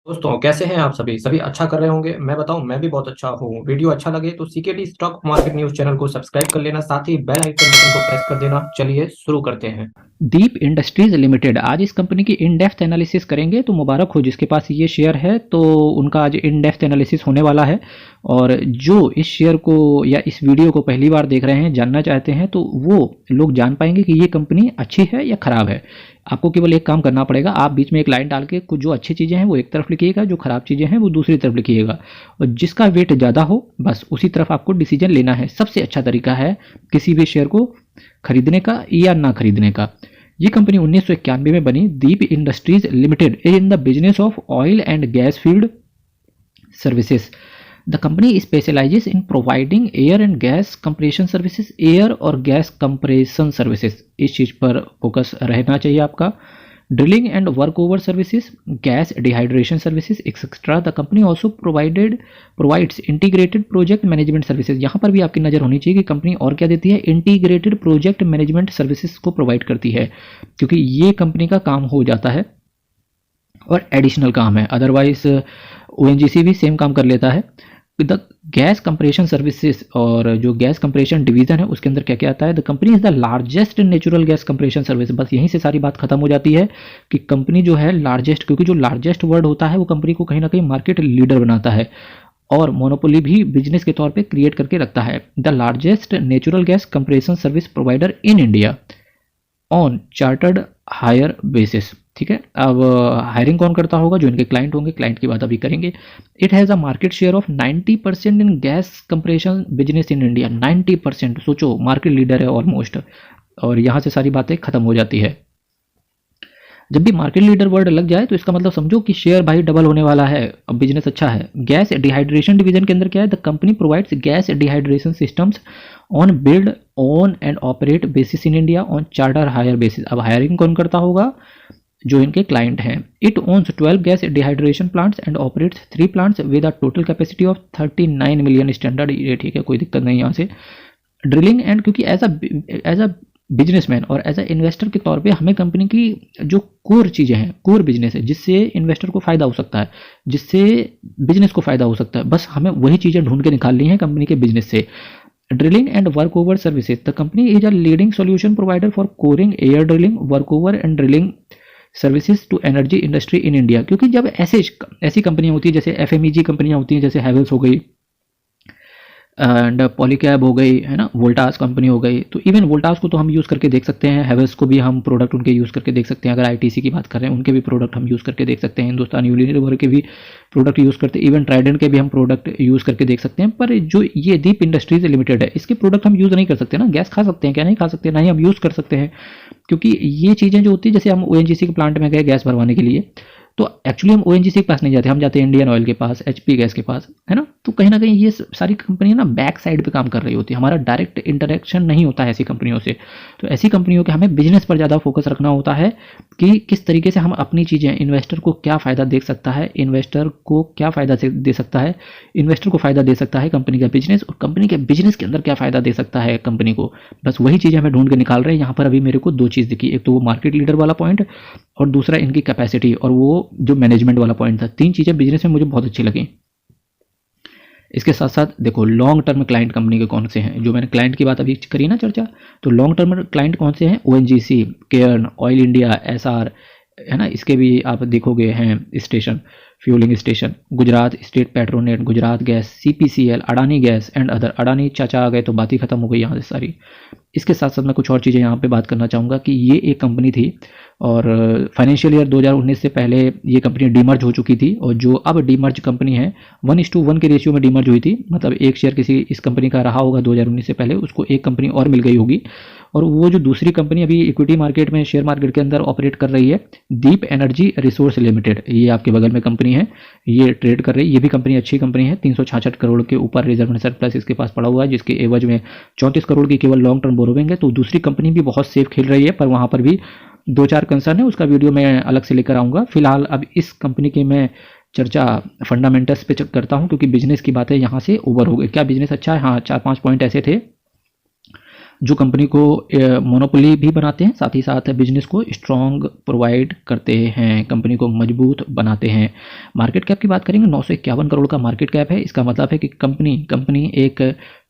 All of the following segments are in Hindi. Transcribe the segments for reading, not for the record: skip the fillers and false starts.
दोस्तों कैसे हैं आप सभी सभी अच्छा कर रहे होंगे। मैं बताऊं, मैं भी बहुत अच्छा हूँ। वीडियो अच्छा लगे तो CKD stock market news channel को सब्सक्राइब कर लेना, साथ ही बेल आइकन बटन को प्रेस कर देना। चलिए शुरू करते हैं। दीप इंडस्ट्रीज लिमिटेड, आज इस कंपनी की इन डेप्थ एनालिसिस करेंगे। तो मुबारक हो जिसके पास ये शेयर है, तो उनका आज इन डेप्थ एनालिसिस होने वाला है। और जो इस शेयर को या इस वीडियो को पहली बार देख रहे हैं, जानना चाहते हैं, तो वो लोग जान पाएंगे कि ये कंपनी अच्छी है या खराब है। आपको केवल एक काम करना पड़ेगा, आप बीच में एक लाइन डाल के कुछ जो अच्छी चीज़ें हैं वो एक तरफ लिखिएगा, जो खराब चीज़ें हैं वो दूसरी तरफ लिखिएगा, और जिसका वेट ज़्यादा हो बस उसी तरफ आपको डिसीजन लेना है। सबसे अच्छा तरीका है किसी भी शेयर को खरीदने का या ना खरीदने का। ये कंपनी 1991 में बनी। Deep industries limited is in the business of oil and gas field services. The company specialises in providing air and gas compression services. Air और गैस कंप्रेशन सर्विसेज, इस चीज़ पर फोकस रहना चाहिए आपका। Drilling and work over services, gas dehydration services etcetera. The company also provides integrated project management services. यहाँ पर भी आपकी नज़र होनी चाहिए कि कंपनी और क्या देती है। इंटीग्रेटेड प्रोजेक्ट मैनेजमेंट सर्विसेज को प्रोवाइड करती है, क्योंकि ये कंपनी का काम हो जाता है और एडिशनल काम है। अदरवाइज ओएनजीसी भी सेम काम कर लेता है। द गैस कंप्रेशन सर्विसेज, और जो गैस कंप्रेशन डिवीजन है उसके अंदर क्या क्या आता है। The company is the largest natural gas compression service. बस यहीं से सारी बात खत्म हो जाती है कि कंपनी जो है लार्जेस्ट, क्योंकि जो लार्जेस्ट वर्ड होता है वो कंपनी को कहीं ना कहीं मार्केट लीडर बनाता है और मोनोपोली भी बिजनेस के तौर पे क्रिएट करके रखता है। The largest natural gas compression service provider in India on chartered hire basis. ठीक है, अब हायरिंग कौन करता होगा? जो इनके क्लाइंट होंगे। क्लाइंट की बात अभी करेंगे। It has a market share of 90% in gas compression business in India. 90%, सोचो, मार्केट लीडर है ऑलमोस्ट। और यहाँ से सारी बातें खत्म हो जाती है। जब भी मार्केट लीडर वर्ड लग जाए तो इसका मतलब समझो कि शेयर भाई डबल होने वाला है, अब बिजनेस अच्छा है। गैस डिहाइड्रेशन डिवीजन के अंदर क्या है? The company provides gas dehydration systems on build on and operate basis in India on charter hire basis. अब हायरिंग कौन करता होगा? जो इनके क्लाइंट हैं। It owns 12 gas dehydration plants and operates 3 plants with a total capacity of 39 million standard. ये ठीक है, कोई दिक्कत नहीं यहाँ से। ड्रिलिंग एंड, क्योंकि एज अ बिजनेसमैन और एज अ इन्वेस्टर के तौर पे हमें कंपनी की जो कोर चीज़ें हैं, कोर बिजनेस है, जिससे इन्वेस्टर को फ़ायदा हो सकता है, जिससे बिजनेस को फ़ायदा हो सकता है, बस हमें वही चीज़ें ढूंढ के निकालनी है कंपनी के बिजनेस से। Drilling and work over services, the company is a leading solution provider for coring, air drilling, work over and drilling services to energy industry in India. क्योंकि जब ऐसी कंपनियां होती है, जैसे एफएमईजी कंपनियां होती हैं, जैसे हैवेल्स हो गई एंड पॉलीकैब हो गई, है ना, वोल्टास कंपनी हो गई। तो इवन वोल्टास को तो हम यूज़ करके देख सकते हैं, हैवेल्स को भी हम प्रोडक्ट उनके यूज़ करके देख सकते हैं। अगर आईटीसी की बात कर रहे हैं, उनके भी प्रोडक्ट हम यूज़ करके देख सकते हैं। हिंदुस्तान यूनिलीवर के भी प्रोडक्ट यूज़ करते हैं, इवन ट्राइडेंट के भी हम प्रोडक्ट यूज़ करके देख सकते हैं। पर जो ये दीप इंडस्ट्रीज लिमिटेड है, इसके प्रोडक्ट हम यूज़ नहीं कर सकते ना। गैस खा सकते हैं क्या? नहीं खा सकते, ना ही हम यूज़ कर सकते हैं। क्योंकि ये चीज़ें जो होती है, जैसे हम ओएनजीसी के प्लांट में गए गैस भरवाने के लिए, तो एक्चुअली हम ओएनजीसी के पास नहीं जाते, हम जाते हैं इंडियन ऑयल के पास, एचपी गैस के पास, है ना। तो कहीं ना कहीं ये सारी कंपनियां ना बैक साइड पे काम कर रही होती है, हमारा डायरेक्ट इंटरेक्शन नहीं होता है ऐसी कंपनियों से। तो ऐसी कंपनियों के हमें बिजनेस पर ज़्यादा फोकस रखना होता है कि किस तरीके से हम अपनी चीज़ें, इन्वेस्टर को क्या फ़ायदा दे सकता है, इन्वेस्टर को क्या फ़ायदा दे सकता है, इन्वेस्टर को फ़ायदा दे सकता है कंपनी का बिजनेस, और कंपनी के बिजनेस के अंदर क्या फ़ायदा दे सकता है कंपनी को। बस वही चीज़ें हमें ढूंढ के निकाल रहे हैं। यहाँ पर अभी मेरे को दो चीज़ दिखी, एक तो वो मार्केट लीडर वाला पॉइंट, और दूसरा इनकी कैपेसिटी, और वो जो मैनेजमेंट वाला पॉइंट था। तीन चीज़ें बिजनेस में मुझे बहुत अच्छी लगी। इसके साथ साथ देखो, लॉन्ग टर्म क्लाइंट कंपनी के कौन से हैं, जो मैंने क्लाइंट की बात अभी करी ना चर्चा, तो लॉन्ग टर्म क्लाइंट कौन से हैं? ONGC, Cairn, oil India, SR, है ना। इसके भी आप देखोगे हैं station, fuelling station, Gujarat state Petronet, Gujarat gas, CPCL, Adani gas and other. Adani चाचा आ गए तो बात ही खत्म हो गई यहाँ से सारी। इसके साथ साथ मैं कुछ और चीज़ें यहाँ पे बात करना चाहूँगा कि ये एक कंपनी थी, और फाइनेंशियल ईयर 2019 से पहले ये कंपनी डीमर्ज हो चुकी थी, और जो अब डीमर्ज कंपनी है 1:1 के रेशियो में डीमर्ज हुई थी। मतलब एक शेयर किसी इस कंपनी का रहा होगा 2019 से पहले, उसको एक कंपनी और मिल गई होगी, और वो जो दूसरी कंपनी अभी इक्विटी मार्केट में, शेयर मार्केट के अंदर ऑपरेट कर रही है, दीप एनर्जी रिसोर्स लिमिटेड, ये आपके बगल में कंपनी है, ये ट्रेड कर रही है। ये भी कंपनी अच्छी कंपनी है। 366 करोड़ के ऊपर रिजर्व सरप्लस इसके पास पड़ा हुआ है, जिसके एवज में 34 करोड़ की केवल लॉन्ग टर्म बोरोविंग है। तो दूसरी कंपनी भी बहुत सेफ खेल रही है, पर वहाँ पर भी दो चार कंसर्न है, उसका वीडियो मैं अलग से लेकर आऊँगा। फिलहाल अब इस कंपनी की मैं चर्चा फंडामेंटल्स पे करता हूँ, क्योंकि बिजनेस की बातें यहाँ से ओवर हो गई। क्या बिजनेस अच्छा है? हाँ, 4-5 पॉइंट ऐसे थे जो कंपनी को मोनोपोली भी बनाते हैं, साथ ही साथ बिजनेस को स्ट्रॉन्ग प्रोवाइड करते हैं, कंपनी को मजबूत बनाते हैं। मार्केट कैप की बात करेंगे, 951 करोड़ का मार्केट कैप है। इसका मतलब है कि कंपनी एक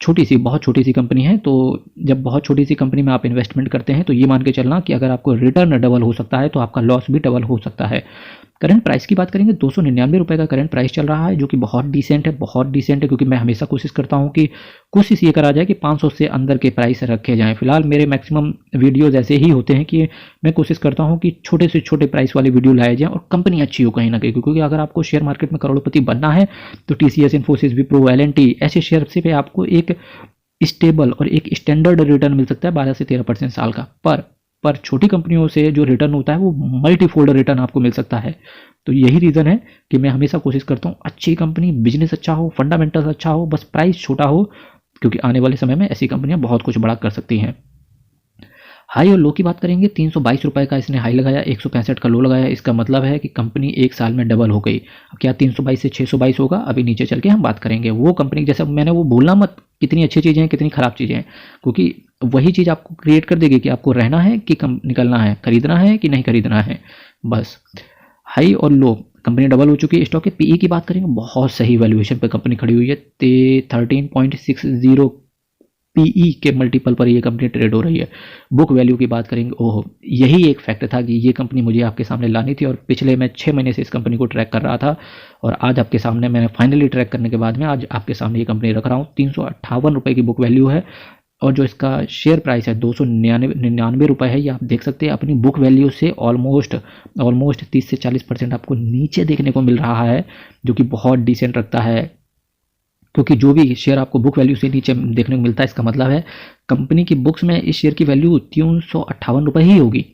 छोटी सी, बहुत छोटी सी कंपनी है। तो जब बहुत छोटी सी कंपनी में आप इन्वेस्टमेंट करते हैं तो ये मान के चलना कि अगर आपको रिटर्न डबल हो सकता है तो आपका लॉस भी डबल हो सकता है। करंट प्राइस की बात करेंगे, 299 रुपये का करंट प्राइस चल रहा है, जो कि बहुत डिसेंट है, बहुत डिसेंट है। क्योंकि मैं हमेशा कोशिश करता हूं कि कोशिश ये करा जाए कि 500 से अंदर के प्राइस रखे जाएं। फिलहाल मेरे मैक्सिमम वीडियोज़ ऐसे ही होते हैं कि मैं कोशिश करता हूं कि छोटे से छोटे प्राइस वाले वीडियो लाए जाएं और कंपनी अच्छी हो कहीं ना कहीं। क्योंकि अगर आपको शेयर मार्केट में करोड़पति बनना है तो TCS, इन्फोसिस, विप्रो, L&T ऐसे शेयर से पे आपको एक स्टेबल और एक स्टैंडर्ड रिटर्न मिल सकता है 12 से 13% साल का। पर छोटी कंपनियों से जो रिटर्न होता है वो मल्टीफोल्ड रिटर्न आपको मिल सकता है। तो यही रीज़न है कि मैं हमेशा कोशिश करता हूँ अच्छी कंपनी, बिजनेस अच्छा हो, फंडामेंटल्स अच्छा हो, बस प्राइस छोटा हो, क्योंकि आने वाले समय में ऐसी कंपनियां बहुत कुछ बड़ा कर सकती हैं। हाई और लो की बात करेंगे, 322 रुपये का इसने हाई लगाया, 165 का लो लगाया। इसका मतलब है कि कंपनी एक साल में डबल हो गई। अब क्या 322 से 622 होगा, अभी नीचे चल के हम बात करेंगे। वो कंपनी, जैसे मैंने वो बोलना मत कितनी अच्छी चीज़ें हैं कितनी ख़राब चीज़ें हैं, क्योंकि वही चीज़ आपको क्रिएट कर देगी कि आपको रहना है कि निकलना है, खरीदना है कि नहीं खरीदना है, बस। हाई और लो, कंपनी डबल हो चुकी है। स्टॉक के पीई की बात करेंगे, बहुत सही वैल्यूएशन पे कंपनी खड़ी हुई है। 13.60 पीई के मल्टीपल पर ये कंपनी ट्रेड हो रही है। बुक वैल्यू की बात करेंगे, ओह, यही एक फैक्ट था कि ये कंपनी मुझे आपके सामने लानी थी और पिछले मैं 6 महीने से इस कंपनी को ट्रैक कर रहा था और आज आपके सामने मैंने फाइनली ट्रैक करने के बाद में आज आपके सामने ये कंपनी रख रहा हूँ। 358 रुपये की बुक वैल्यू है और जो इसका शेयर प्राइस है 299 रुपये है। ये आप देख सकते हैं अपनी बुक वैल्यू से ऑलमोस्ट 30 से 40% आपको नीचे देखने को मिल रहा है, जो कि बहुत डिसेंट रखता है। क्योंकि जो भी शेयर आपको बुक वैल्यू से नीचे देखने को मिलता है, इसका मतलब है कंपनी की बुक्स में इस शेयर की वैल्यू 358 रुपये ही होगी,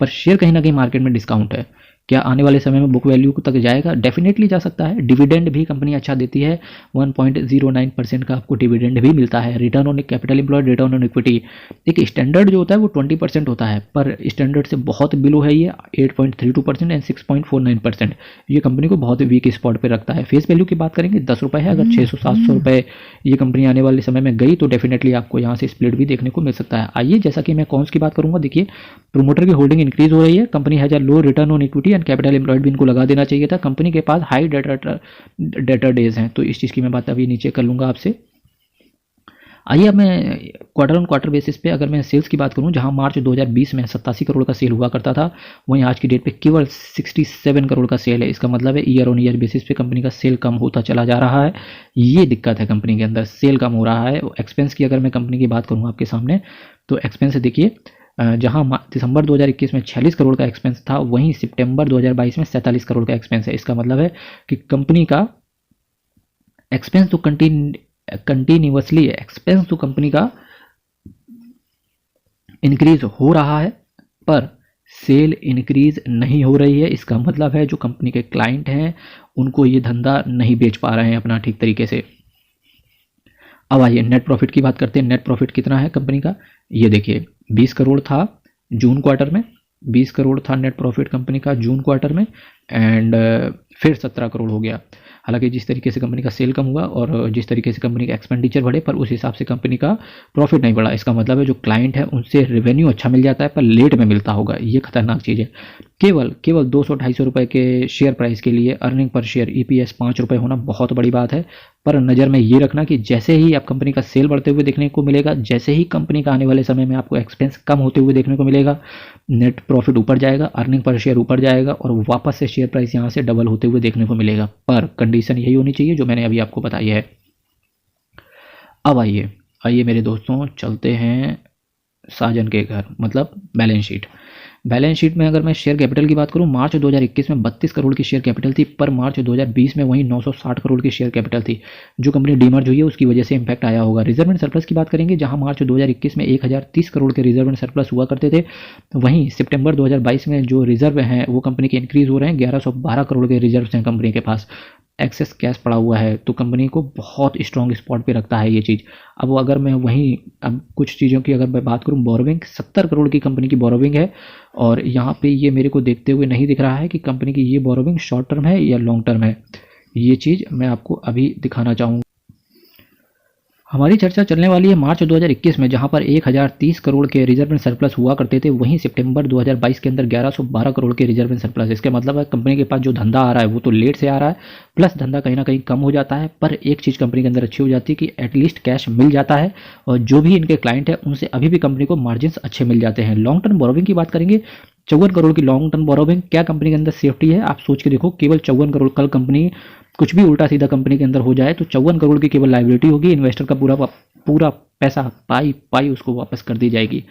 पर शेयर कहीं ना कहीं मार्केट में डिस्काउंट है। क्या आने वाले समय में बुक वैल्यू तक जाएगा? डेफिनेटली जा सकता है। डिविडेंड भी कंपनी अच्छा देती है, 1.09% का आपको डिविडेंड भी मिलता है। Return on capital employed, return on equity, एक स्टैंडर्ड जो होता है वो 20% होता है, पर स्टैंडर्ड से बहुत बिलो है ये 8.32% एंड 6.49%। ये कंपनी को बहुत वीक स्पॉट पर रखता है। फेस वैल्यू की बात करेंगे 10 रुपये है। अगर 600-700 रुपये ये कंपनी आने वाले समय में गई तो डेफिनेटली आपको यहाँ से स्प्लिट भी देखने को मिल सकता है। आइए, जैसा कि मैं कौन्स की बात करूँगा, देखिए प्रोमोटर की होल्डिंग इंक्रीज हो रही है, company has a low return on equity and capital employed भी इनको लगा देना चाहिए था। कंपनी के पास हाई डेटर डेज हैं, तो इस चीज़ की मैं बात अभी नीचे कर लूँगा आपसे। आइए अब मैं क्वार्टर ऑन क्वार्टर बेसिस पे अगर मैं सेल्स की बात करूं, जहां मार्च 2020 में 87 करोड़ का सेल हुआ करता था, वहीं आज की डेट पे केवल 67 करोड़ का सेल है। इसका मतलब है ईयर ऑन ईयर बेसिस पे कंपनी का सेल कम होता चला जा रहा है। ये दिक्कत है कंपनी के अंदर, सेल कम हो रहा है। एक्सपेंस की अगर मैं कंपनी की बात करूँ आपके सामने, तो एक्सपेंस देखिए, जहां दिसंबर 2021 में 46 करोड़ का एक्सपेंस था, वहीं सितंबर 2022 में 47 करोड़ का एक्सपेंस है। इसका मतलब है कि कंपनी का एक्सपेंस तो कंटिन्यूअसली एक्सपेंस तो कंपनी का इंक्रीज हो रहा है, पर सेल इंक्रीज नहीं हो रही है। इसका मतलब है जो कंपनी के क्लाइंट हैं उनको ये धंधा नहीं बेच पा रहे हैं अपना ठीक तरीके से। अब आइए नेट प्रॉफिट की बात करते हैं। नेट प्रॉफिट कितना है कंपनी का, ये देखिए 20 करोड़ था जून क्वार्टर में, 20 करोड़ था नेट प्रॉफिट कंपनी का जून क्वार्टर में, एंड फिर 17 करोड़ हो गया। हालांकि जिस तरीके से कंपनी का सेल कम हुआ और जिस तरीके से कंपनी का एक्सपेंडिचर बढ़े, पर उस हिसाब से कंपनी का प्रॉफिट नहीं बढ़ा। इसका मतलब है जो क्लाइंट है उनसे रेवेन्यू अच्छा मिल जाता है पर लेट में मिलता होगा, ये खतरनाक चीज़ है। केवल 200-250 रुपये के शेयर प्राइस के लिए अर्निंग पर शेयर EPS 5 रुपये होना बहुत बड़ी बात है। पर नज़र में ये रखना कि जैसे ही आप कंपनी का सेल बढ़ते हुए देखने को मिलेगा, जैसे ही कंपनी का आने वाले समय में आपको एक्सपेंस कम होते हुए देखने को मिलेगा, नेट प्रॉफिट ऊपर जाएगा, अर्निंग पर शेयर ऊपर जाएगा और वापस से शेयर प्राइस यहाँ से डबल होते हुए देखने को मिलेगा। पर कंडीशन यही होनी चाहिए जो मैंने अभी आपको बताई है। अब आइए मेरे दोस्तों, चलते हैं साजन के घर, मतलब बैलेंस शीट। बैलेंस शीट में अगर मैं शेयर कैपिटल की बात करूं, मार्च 2021 में 32 करोड़ की शेयर कैपिटल थी, पर मार्च 2020 में वहीं 960 करोड़ की शेयर कैपिटल थी। जो कंपनी डीमर्ज हुई है उसकी वजह से इंपैक्ट आया होगा। रिजर्व एंड सरप्लस की बात करेंगे, जहां मार्च 2021 में 1030 करोड़ के रिजर्व एंड सरप्लस हुआ करते थे, वहीं सितंबर 2022 में जो रिजर्व हैं वो कंपनी के इंक्रीज हो रहे हैं। 1112 करोड़ के रिजर्व हैं कंपनी के पास, एक्सेस कैश पड़ा हुआ है, तो कंपनी को बहुत स्ट्रॉन्ग स्पॉट पे रखता है ये चीज़। अब अगर मैं वहीं अब कुछ चीज़ों की अगर मैं बात करूं, बोरोविंग 70 करोड़ की कंपनी की बोरोविंग है और यहाँ पे ये मेरे को देखते हुए नहीं दिख रहा है कि कंपनी की ये बोरोविंग शॉर्ट टर्म है या लॉन्ग टर्म है। ये चीज़ मैं आपको अभी दिखाना चाहूँगा। हमारी चर्चा चलने वाली है मार्च 2021 में, जहां पर 1030 करोड़ के रिजर्व एंड सरप्लस हुआ करते थे, वहीं सितंबर 2022 के अंदर 1112 करोड़ के रिजर्व एंड सरप्लस। इसके मतलब है कंपनी के पास जो धंधा आ रहा है वो तो लेट से आ रहा है, प्लस धंधा कहीं ना कहीं कम हो जाता है, पर एक चीज़ कंपनी के अंदर अच्छी हो जाती है कि एटलीस्ट कैश मिल जाता है, और जो भी इनके क्लाइंट है उनसे अभी भी कंपनी को मार्जिन्स अच्छे मिल जाते हैं। लॉन्ग टर्म बोरोविंग की बात करेंगे, 54 करोड़ की लॉन्ग टर्म बोरोविंग। क्या कंपनी के अंदर सेफ्टी है? आप सोच के देखो, केवल 54 करोड़। कल कंपनी कुछ भी उल्टा सीधा कंपनी के अंदर हो जाए तो 54 करोड़ की केवल लायबिलिटी होगी, इन्वेस्टर का पूरा पैसा पाई उसको वापस कर दी जाएगी।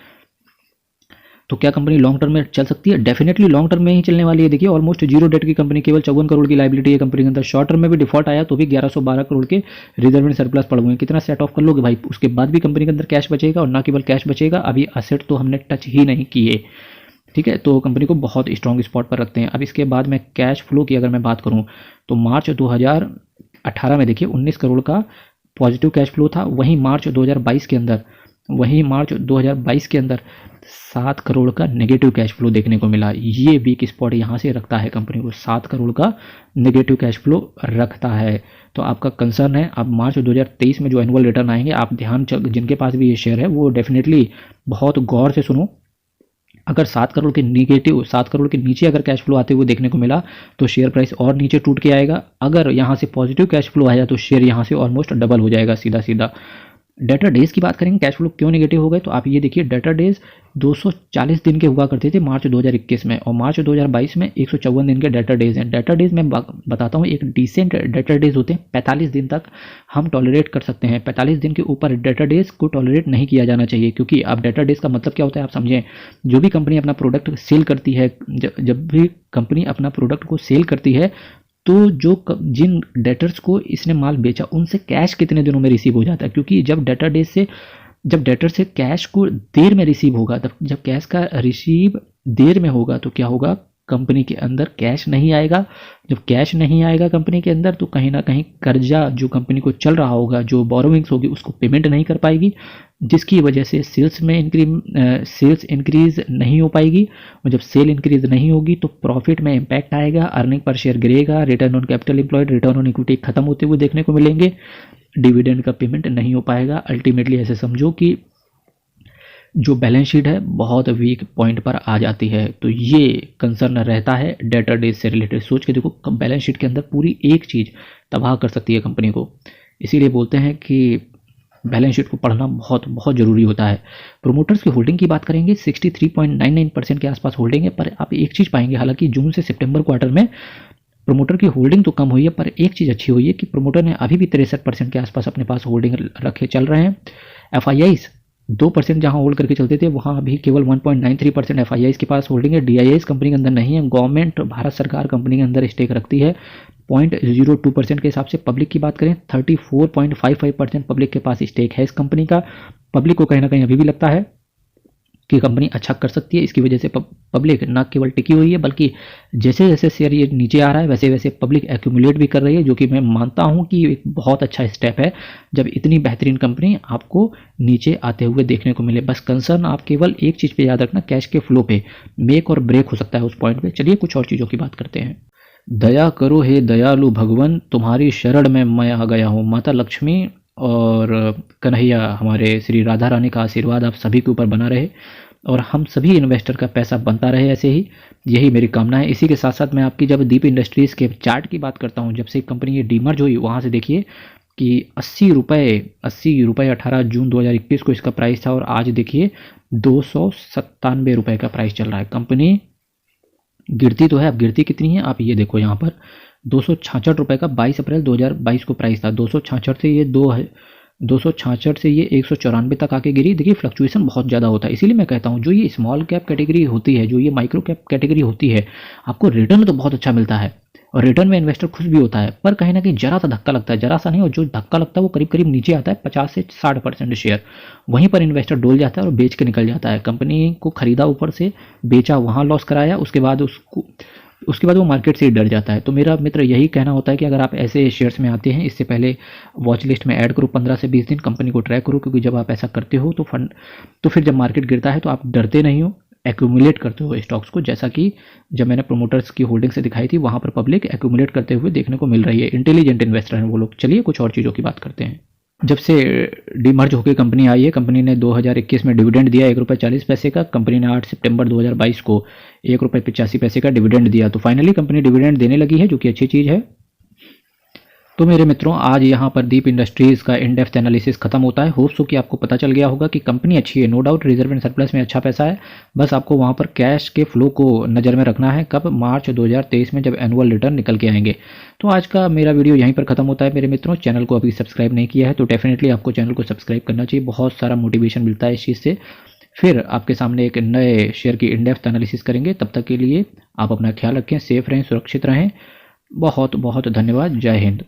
तो क्या कंपनी लॉन्ग टर्म में चल सकती है? डेफिनेटली लॉन्ग टर्म में ही चलने वाली है। देखिए ऑलमोस्ट जीरो डेट की कंपनी, केवल 54 करोड़ की लायबिलिटी है कंपनी के अंदर। शॉर्ट टर्म में भी डिफॉल्ट आया तो भी 1112 करोड़ के रिजर्व एंड सरप्लस पड़ हुए हैं। कितना सेट ऑफ कर लोगे भाई? उसके बाद भी कंपनी के अंदर कैश बचेगा, और ना केवल कैश बचेगा, अभी असेट तो हमने टच ही नहीं किए। ठीक है, तो कंपनी को बहुत स्ट्रॉन्ग स्पॉट पर रखते हैं। अब इसके बाद में कैश फ्लो की अगर मैं बात करूं तो मार्च 2018 में देखिए 19 करोड़ का पॉजिटिव कैश फ्लो था। वहीं मार्च 2022 के अंदर 7 करोड़ का नेगेटिव कैश फ्लो देखने को मिला। ये वीक स्पॉट यहाँ से रखता है कंपनी को, 7 करोड़ का नेगेटिव कैश फ्लो रखता है। तो आपका कंसर्न है, अब मार्च 2023 में जो एनुअल रिटर्न आएंगे, आप जिनके पास भी ये शेयर है वो डेफिनेटली बहुत गौर से सुनो। अगर 7 करोड़ के नीचे अगर कैश फ्लो आते हुए देखने को मिला तो शेयर प्राइस और नीचे टूट के आएगा। अगर यहाँ से पॉजिटिव कैश फ्लो आया तो शेयर यहाँ से ऑलमोस्ट डबल हो जाएगा सीधा सीधा। डेटर डेज की बात करेंगे, कैश फ्लो क्यों नेगेटिव हो गए, तो आप ये देखिए डेटर डेज 240 दिन के हुआ करते थे मार्च 2021 में, और मार्च 2022 में 154 दिन के डेटर डेज हैं। डेटर डेज मैं बताता हूँ, एक डिसेंट डेटर डेज होते हैं 45 दिन तक हम टॉलरेट कर सकते हैं। 45 दिन के ऊपर डेटर डेज को टॉलरेट नहीं किया जाना चाहिए, क्योंकि अब डेटर डेज का मतलब क्या होता है आप समझें। जो भी कंपनी अपना प्रोडक्ट सेल करती है, जब भी कंपनी अपना प्रोडक्ट को सेल करती है तो जिन डेटर्स को इसने माल बेचा उनसे कैश कितने दिनों में रिसीव हो जाता है, क्योंकि जब डेटर से कैश को देर में रिसीव होगा, तब जब कैश का रिसीव देर में होगा तो क्या होगा, कंपनी के अंदर कैश नहीं आएगा। जब कैश नहीं आएगा कंपनी के अंदर तो कहीं ना कहीं कर्जा जो कंपनी को चल रहा होगा, जो बोरोविंग्स होगी, उसको पेमेंट नहीं कर पाएगी, जिसकी वजह से सेल्स इंक्रीज नहीं हो पाएगी, और जब सेल इंक्रीज नहीं होगी तो प्रॉफिट में इम्पैक्ट आएगा, अर्निंग पर शेयर गिरेगा, return on capital employed, return on equity खत्म होते हुए देखने को मिलेंगे, डिविडेंड का पेमेंट नहीं हो पाएगा। अल्टीमेटली ऐसे समझो कि जो बैलेंस शीट है बहुत वीक पॉइंट पर आ जाती है। तो ये कंसर्न रहता है डेटर डेज से रिलेटेड। सोच के देखो, बैलेंस शीट के अंदर पूरी एक चीज़ तबाह कर सकती है कंपनी को। इसीलिए बोलते हैं कि बैलेंस शीट को पढ़ना बहुत बहुत ज़रूरी होता है। प्रोमोटर्स की होल्डिंग की बात करेंगे, 63.99% के आसपास होल्डिंग है, पर आप एक चीज़ पाएंगे, हालांकि जून से सितंबर क्वार्टर में प्रोमोटर की होल्डिंग तो कम हुई है, पर एक चीज़ अच्छी हुई है कि प्रोमोटर ने अभी भी 63% के आसपास अपने पास होल्डिंग रखे चल रहे हैं। FIIs 2% जहां होल्ड करके चलते थे वहां अभी केवल 1.93% FIIs के पास होल्डिंग है। DIIs कंपनी के अंदर नहीं है। गवर्नमेंट भारत सरकार कंपनी के अंदर स्टेक रखती है 0.02% के हिसाब से। पब्लिक की बात करें 34.55% पब्लिक के पास स्टेक है इस कंपनी का। पब्लिक को कहीं ना कहीं अभी भी लगता है कि कंपनी अच्छा कर सकती है। इसकी वजह से पब्लिक ना केवल टिकी हुई है, बल्कि जैसे जैसे शेयर ये नीचे आ रहा है वैसे वैसे पब्लिक एक्यूमुलेट भी कर रही है, जो कि मैं मानता हूं कि एक बहुत अच्छा स्टेप है जब इतनी बेहतरीन कंपनी आपको नीचे आते हुए देखने को मिले। बस कंसर्न आप केवल एक चीज़ पे याद रखना, कैश के फ्लो पे मेक और ब्रेक हो सकता है उस पॉइंट पे। चलिए कुछ और चीज़ों की बात करते हैं। दया करो हे दयालु भगवान, तुम्हारी शरण में मैं आ गया हूँ। माता लक्ष्मी और कन्हैया हमारे श्री राधा रानी का आशीर्वाद आप सभी के ऊपर बना रहे, और हम सभी इन्वेस्टर का पैसा बनता रहे ऐसे ही, यही मेरी कामना है। इसी के साथ साथ मैं आपकी जब दीप इंडस्ट्रीज़ के चार्ट की बात करता हूँ, जब से कंपनी ये डीमर्ज हुई वहाँ से देखिए कि 80 रुपये 18 जून 2021 को इसका प्राइस था, और आज देखिए 297 रुपये का प्राइस चल रहा है। कंपनी गिरती तो है, अब गिरती कितनी है आप ये देखो, यहाँ पर 266 रुपये का 22 अप्रैल 2022 को प्राइस था। 266 से ये 194 तक आके गिरी। देखिए फ्लक्चुएशन बहुत ज़्यादा होता है, इसीलिए मैं कहता हूँ जो ये स्मॉल कैप कैटेगरी होती है, जो ये माइक्रो कैप कैटेगरी होती है, आपको रिटर्न तो बहुत अच्छा मिलता है और रिटर्न में इन्वेस्टर खुश भी होता है, पर कहीं ना कहीं जरा सा धक्का लगता है, जरा सा नहीं, और जो धक्का लगता है वो करीब करीब नीचे आता है 50 से 60% शेयर, वहीं पर इन्वेस्टर डोल जाता है और बेच के निकल जाता है। कंपनी को खरीदा ऊपर से, बेचा वहाँ लॉस कराया, उसके बाद वो मार्केट से ही डर जाता है। तो मेरा मित्र यही कहना होता है कि अगर आप ऐसे शेयर्स में आते हैं, इससे पहले वॉच लिस्ट में ऐड करो 15 से 20 दिन, कंपनी को ट्रैक करो, क्योंकि जब आप ऐसा करते हो तो फिर जब मार्केट गिरता है तो आप डरते नहीं हो, एक्यूमुलेट करते हो स्टॉक्स को, जैसा कि जब मैंने प्रोमोटर्स की होल्डिंग से दिखाई थी, वहाँ पर पब्लिक एक्यूमुलेट करते हुए देखने को मिल रही है। इंटेलिजेंट इन्वेस्टर हैं वो लोग। चलिए कुछ और चीज़ों की बात करते हैं। जब से डीमर्ज होकर कंपनी आई है, कंपनी ने 2021 में डिविडेंड दिया ₹1.40 का। कंपनी ने 8 सितंबर 2022 को ₹1.85 का डिविडेंड दिया। तो फाइनली कंपनी डिविडेंड देने लगी है, जो कि अच्छी चीज़ है। तो मेरे मित्रों, आज यहाँ पर दीप इंडस्ट्रीज़ का इन डेप्थ एनालिसिस खत्म होता है। होप सो कि आपको पता चल गया होगा कि कंपनी अच्छी है, no doubt. Reserve and surplus में अच्छा पैसा है, बस आपको वहाँ पर कैश के फ्लो को नज़र में रखना है। कब? मार्च 2023 में, जब एनुअल रिटर्न निकल के आएंगे। तो आज का मेरा वीडियो यहीं पर खत्म होता है मेरे मित्रों। चैनल को अभी सब्सक्राइब नहीं किया है तो डेफिनेटली आपको चैनल को सब्सक्राइब करना चाहिए। बहुत सारा मोटिवेशन मिलता है इस चीज़ से। फिर आपके सामने एक नए शेयर की इन डेप्थ एनालिसिस करेंगे। तब तक के लिए आप अपना ख्याल रखें, सेफ रहें, सुरक्षित रहें। बहुत बहुत धन्यवाद। जय हिंद।